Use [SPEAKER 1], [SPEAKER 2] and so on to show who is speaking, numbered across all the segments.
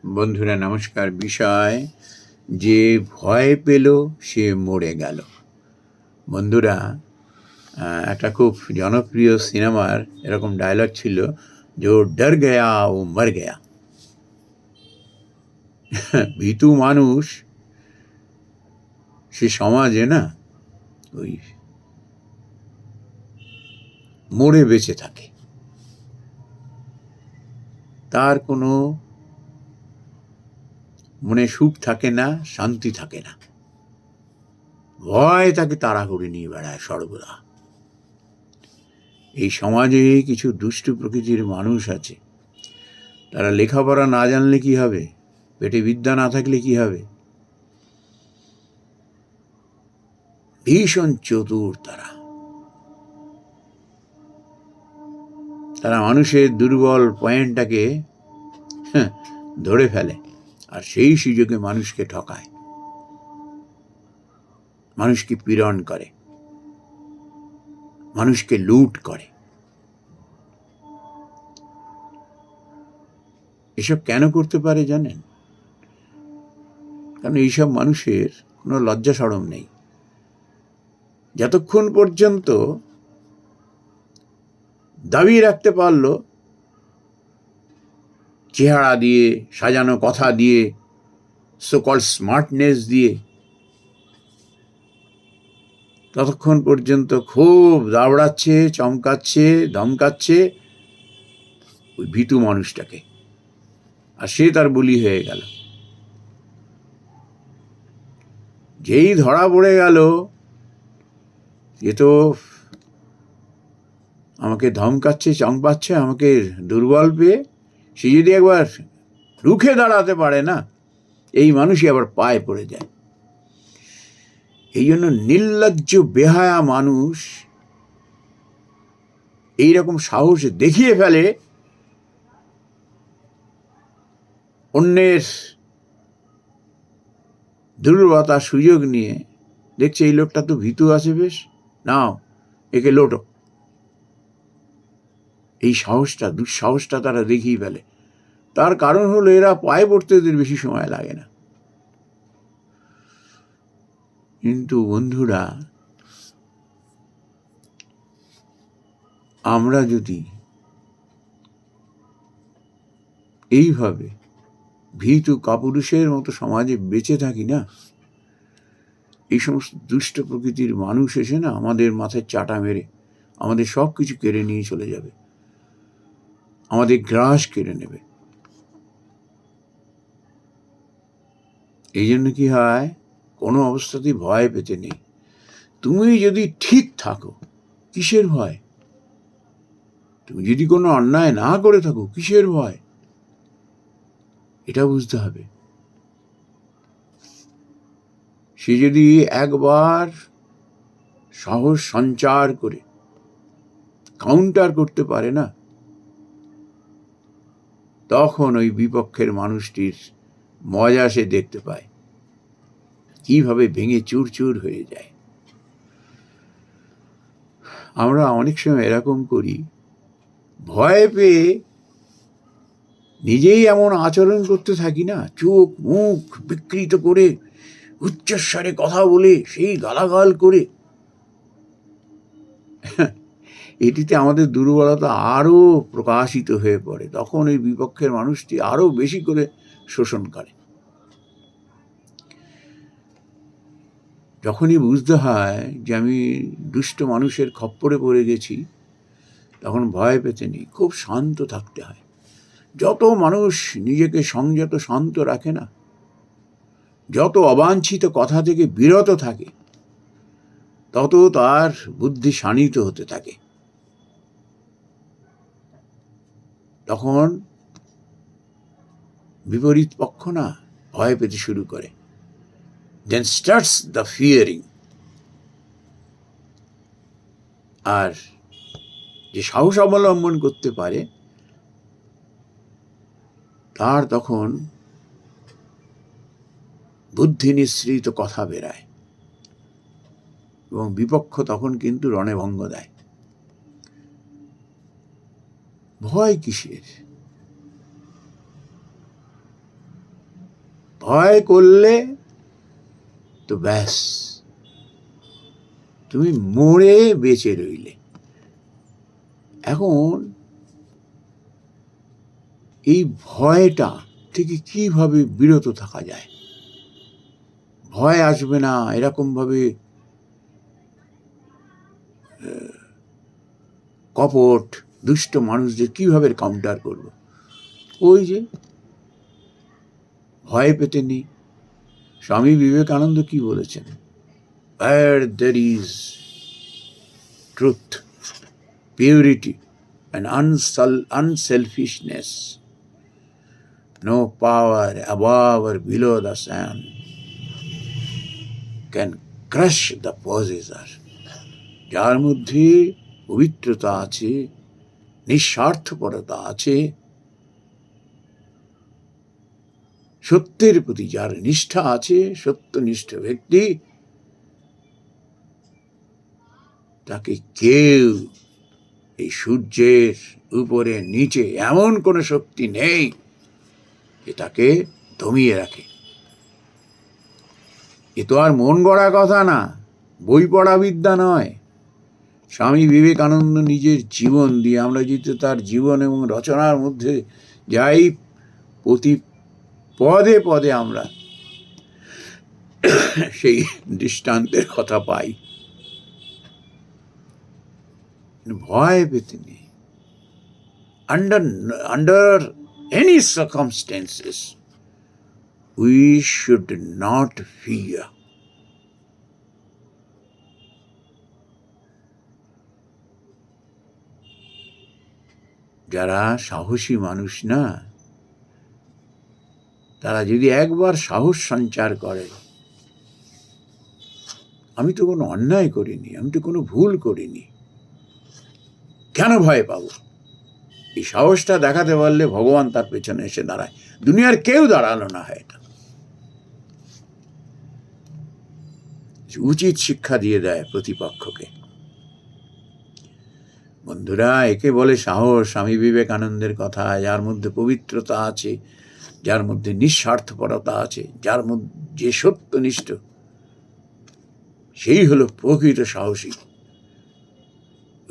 [SPEAKER 1] বন্ধুরা নমস্কার। বিষয়, যে ভয় পেল সে মরে গেল। বন্ধুরা, একটা খুব জনপ্রিয় সিনেমার এরকম ডায়লগ ছিল, যে ডর গয়া ও মর গয়া। ভীতু মানুষ সে সমাজে না ওই মরে বেঁচে থাকে, তার কোনো মনে সুখ থাকে না, শান্তি থাকে না, ভয় তাকে তাড়া করে নিয়ে বেড়ায় সর্বদা। এই সমাজে কিছু দুষ্টু প্রকৃতির মানুষ আছে, তারা লেখাপড়া না জানলে কি হবে, পেটে বিদ্যা না থাকলে কি হবে, ভীষণ চতুর তারা মানুষের দুর্বল পয়েন্টটাকে ধরে ফেলে, আর সেই সুযোগে মানুষকে ঠকায়, মানুষকে পীড়ন করে, মানুষকে লুট করে। এসব কেন করতে পারে জানেন? কারণ এইসব মানুষের কোনো লজ্জা শরম নেই। যতক্ষণ পর্যন্ত দাবি রাখতে পারলো চেহারা দিয়ে, সাজানো কথা দিয়ে, সোকল স্মার্টনেস দিয়ে, ততক্ষণ পর্যন্ত খুব দাবড়াচ্ছে, চমকাচ্ছে, ধমকাচ্ছে ওই ভীতু মানুষটাকে, আর সে তার বলি হয়ে গেল। যেই ধরা পড়ে গেল এ তো আমাকে ধমকাচ্ছে, চমকাচ্ছে, আমাকে দুর্বল পেয়ে, সে যদি একবার রুখে দাঁড়াতে পারে না, এই মানুষই আবার পায়ে পড়ে যায়। এই জন্য নির্লজ্জ বেহায়া মানুষ এইরকম সাহস দেখিয়ে ফেলে, অন্যের দুর্বলতার সুযোগ নিয়ে। দেখছে এই লোকটা তো ভীতু আছে, বেশ নাও একে লোটো। এই সাহসটা, দুঃসাহসটা তারা দেখিয়ে ফেলে। তার কারণ হলো এরা পায়ে পড়তে এদের বেশি সময় লাগে না। কিন্তু বন্ধুরা, আমরা যদি এইভাবে ভীতু কাপুরুষের মতো সমাজে বেঁচে থাকি না, এই সমস্ত দুষ্ট প্রকৃতির মানুষ এসে না আমাদের মাথায় চাটা মেরে আমাদের সব কিছু কেড়ে নিয়ে চলে যাবে, আমাদের গ্রাস কেড়ে নেবে। এই জন্য কি হয়, কোনো অবস্থাতেই ভয় পেতে নেই। তুমি যদি ঠিক থাকো, কিসের ভয়? তুমি যদি কোনো অন্যায় না করে থাকো, কিসের ভয়? এটা বুঝতে হবে। সে যদি একবার সাহস সঞ্চার করে কাউন্টার করতে পারে না, তখন ওই বিপক্ষের মানুষটির মজা সে দেখতে পায়, কিভাবে ভেঙে চুরচুর হয়ে যায়। আমরা অনেক সময় এরকম করি, ভয় পেয়ে নিজেই এমন আচরণ করতে থাকি না, চোখ মুখ বিকৃত করে, উচ্চস্বরে কথা বলে, সেই গালাগাল করে। এটিতে আমাদের দুর্বলতা আরো প্রকাশিত হয়ে পড়ে। তখন এই বিপক্ষের মানুষটি আরো বেশি করে শোষণ করে। যখনই বুঝতে হয় যে আমি দুষ্ট মানুষের খপ্পরে পড়ে গেছি, তখন ভয় পেতে নেই, খুব শান্ত থাকতে হয়। যত মানুষ নিজেকে সংযত শান্ত রাখে না, যত অবাঞ্ছিত কথা থেকে বিরত থাকে, তত তার বুদ্ধি শানিত হতে থাকে। তখন বিপরীত পক্ষ না ভয় পেতে শুরু করে। Then starts the fearing. আর যে সাহস অবলম্বন করতে পারে, তার তখন বুদ্ধি নিঃসৃত কথা বেরায়, এবং বিপক্ষ তখন কিন্তু রণভঙ্গ দেয়। ভয় কিসের? ভয় করলে তো ব্যাস, তুমি মরে বেঁচে রইলে। এখন এই ভয়টা থেকে কিভাবে বিরত থাকা যায়? ভয় আসবে না এরকমভাবে কপট দুষ্ট মানুষদের কিভাবে কাউন্টার করব? ওই যে ভয় পেতে নেই। স্বামী বিবেকানন্দ কি বলেছেন? Where there is truth, purity and unselfishness, no power above or below the sun can crush the possessor. যার মধ্যে পবিত্রতা আছে, নিঃস্বার্থপরতা আছে, সত্যের প্রতি যার নিষ্ঠা আছে, সত্যনিষ্ঠ ব্যক্তি, তাকে কেউ, এই সূর্যের উপরে নিচে এমন কোনো শক্তি নেই যে তাকে দমিয়ে রাখে। এ তো আর মন গড়া কথা না, বই পড়া বিদ্যা নয়। স্বামী বিবেকানন্দ নিজের জীবন দিয়ে, আমরা যদি তার জীবন এবং রচনার মধ্যে যাই, প্রতি পদে পদে আমরা সেই দৃষ্টান্তের কথা পাই। ভয় পেতে নেই। Under any circumstances, we should not fear. যারা সাহসী মানুষ না, তারা যদি একবার সাহস সঞ্চার করে, আমি তো কোনো অন্যায় করিনি, আমি তো কোনো ভুল করিনি, কেন ভয় পাবো? এই সাহসটা দেখাতে পারলে ভগবান তার পেছনে এসে দাঁড়ায়। দুনিয়ার কেউ দাঁড়ালো না হয়, এটা উচিত শিক্ষা দিয়ে দেয় প্রতিপক্ষকে। বন্ধুরা, একে বলে সাহস। স্বামী বিবেকানন্দের কথা, যার মধ্যে পবিত্রতা আছে, যার মধ্যে নিঃস্বার্থপরতা আছে, যার মধ্যে যে সত্যনিষ্ঠ, সেই হলো প্রকৃত সাহসী।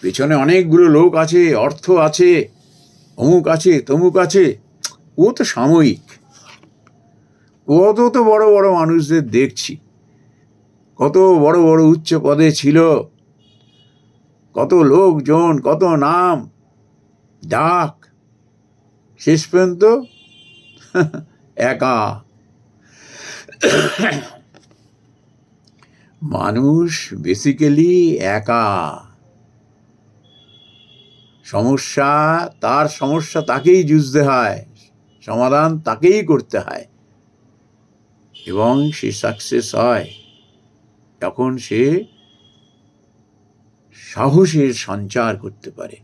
[SPEAKER 1] পেছনে অনেকগুলো লোক আছে, অর্থ আছে, অমুক আছে, তমুক আছে, ও তো সাময়িক। কত তো বড় বড় মানুষদের দেখছি, কত বড় বড় উচ্চ পদে ছিল, কত লোকজন, কত নাম ডাক, শেষ পর্যন্ত একা। মানুষ বেসিক্যালি একা। সমস্যা, তার সমস্যা তাকেই যুঝতে হয়, সমাধান তাকেই করতে হয়, এবং সে সাকসেস হয় যখন সে সাহসের সঞ্চার করতে পারে,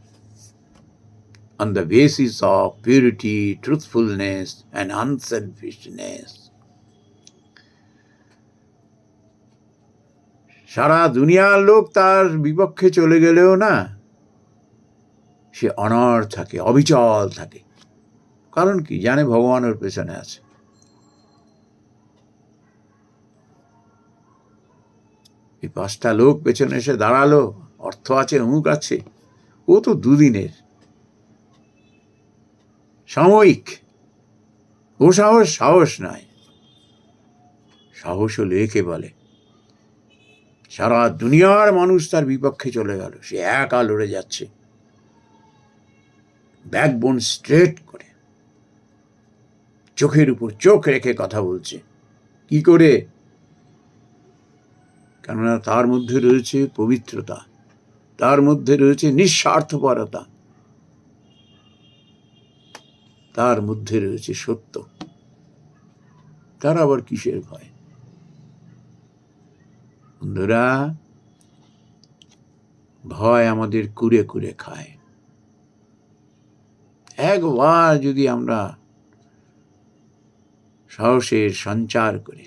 [SPEAKER 1] on the basis of purity, truthfulness and unselfishness. সারা দুনিয়ার লোক তার বিপক্ষে চলে গেলেও না, সে অনড় থাকে, অবিচল থাকে। কারণ কি? জানে ভগবান ওর পেছনে আছে। এই 5টা লোক পেছনে এসে দাঁড়ালো, অর্থ আছে, অমুক আছে, ও তো দুদিনের, সাময়িক। ও সাহস সাহস নয়। সাহস হলো একে বলে, সারা দুনিয়ার মানুষ তার বিপক্ষে চলে গেল, সে একা লড়ে যাচ্ছে, ব্যাকবোন স্ট্রেট করে, চোখের উপর চোখ রেখে কথা বলছে। কি করে? কেননা তার মধ্যে রয়েছে পবিত্রতা, তার মধ্যে রয়েছে নিঃস্বার্থপরতা, তার মধ্যে রয়েছে সত্য। তার আবার কিসের ভয়? বন্ধুরা, ভয় আমাদের কুরে কুরে খায়। একবার যদি আমরা সাহসের সঞ্চার করি,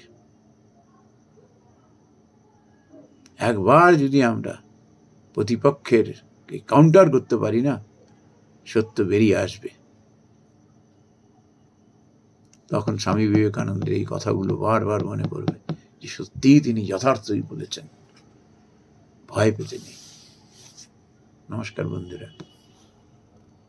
[SPEAKER 1] একবার যদি আমরা প্রতিপক্ষের কাউন্টার করতে পারি না, সত্য বেরিয়ে আসবে। তখন স্বামী বিবেকানন্দের এই কথাগুলো বারবার মনে পড়বে যে সত্যিই তিনি যথার্থই বলেছেন, ভয় পেতে নেই। নমস্কার বন্ধুরা।